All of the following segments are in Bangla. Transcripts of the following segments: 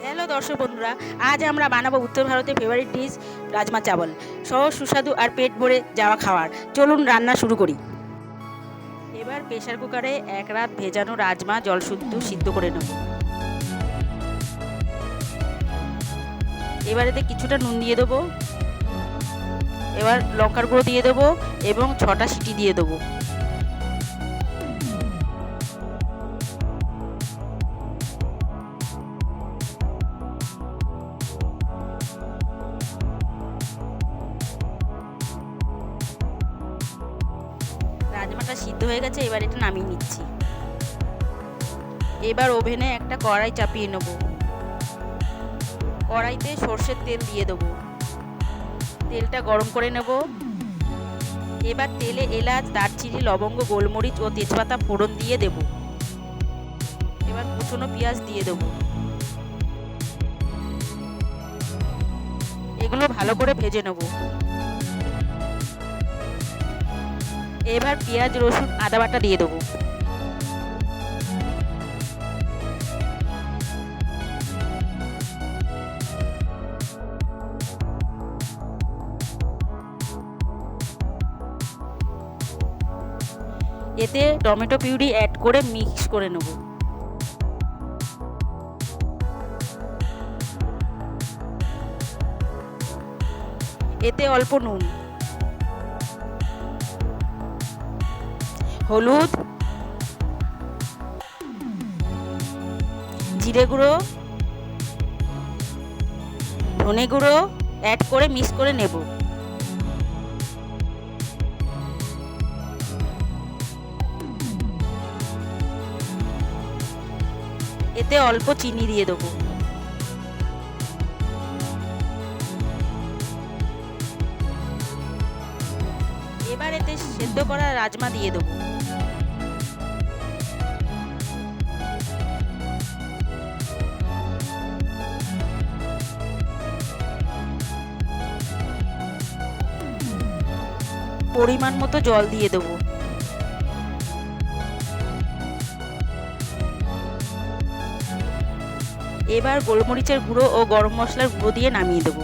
হ্যালো দর্শক বন্ধুরা, আজ আমরা বানাবো উত্তর ভারতের ফেভারিট ডিশ রাজমা চাবল। সহজ সুস্বাদু আর পেট ভরে যাওয়া খাবার। চলুন রান্না শুরু করি। এবার প্রেসার কুকারে এক রাত ভেজানো রাজমা জল সিদ্ধ করে নেব। এবার এতে কিছুটা নুন দিয়ে দেবো। এবার লঙ্কার গুঁড়ো দিয়ে দেবো এবং 6টা সিটি দিয়ে দেবো। রাজমাটা সিদ্ধ হয়ে গেছে, এবার এটা নামিয়ে নিচ্ছি। এবার ওভেনে একটা কড়াই চাপিয়ে নেব। কড়াইতে সর্ষের তেল দিয়ে দেবো। তেলটা গরম করে নেব। এবার তেলে এলাচ, দারচিনি, লবঙ্গ, গোলমরিচ ও তেজপাতা ফোড়ন দিয়ে দেব। এবার কুচনো পেঁয়াজ দিয়ে দেব। এগুলো ভালো করে ভেজে নেব। এবার পেঁয়াজ, রসুন, আদা বাটা দিয়ে দেবো। এতে টমেটো পিউরি অ্যাড করে মিক্স করে নেব। এতে অল্প নুন, হলুদ, জিরে গুঁড়ো, ধনে গুঁড়ো অ্যাড করে মিক্স করে নেব। এতে অল্প চিনি দিয়ে দেবো। এবার এতে সেদ্ধ করা রাজমা দিয়ে দেবো। পরিমাণ মতো জল দিয়ে দেবো। এবার গোলমরিচের গুঁড়ো ও গরম মশলার গুঁড়ো দিয়ে নামিয়ে দেবো।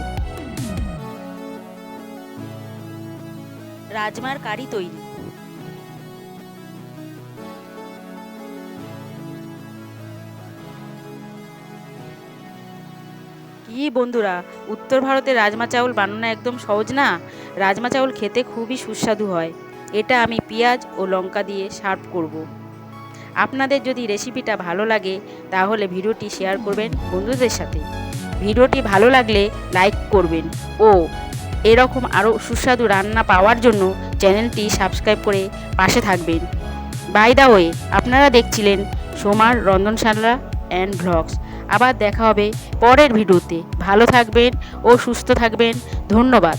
রাজমার কারি তৈরি। কি বন্ধুরা, উত্তর ভারতের রাজমা চাউল বানানো একদম সহজ না? রাজমা চাউল খেতে খুবই সুস্বাদু হয়। এটা আমি পেঁয়াজ ও লঙ্কা দিয়ে সার্ভ করব। আপনাদের যদি রেসিপিটা ভালো লাগে তাহলে ভিডিওটি শেয়ার করবেন বন্ধুদের সাথে। ভিডিওটি ভালো লাগলে লাইক করবেন ও এরকম আরও সুস্বাদু রান্না পাওয়ার জন্য চ্যানেলটি সাবস্ক্রাইব করে পাশে থাকবেন। বাই দ্য ওয়ে, আপনারা দেখছিলেন সোমার রন্ধনশালা অ্যান্ড ভ্লগস। আবার দেখা হবে পরের ভিডিওতে। ভালো থাকবেন ও সুস্থ থাকবেন। ধন্যবাদ।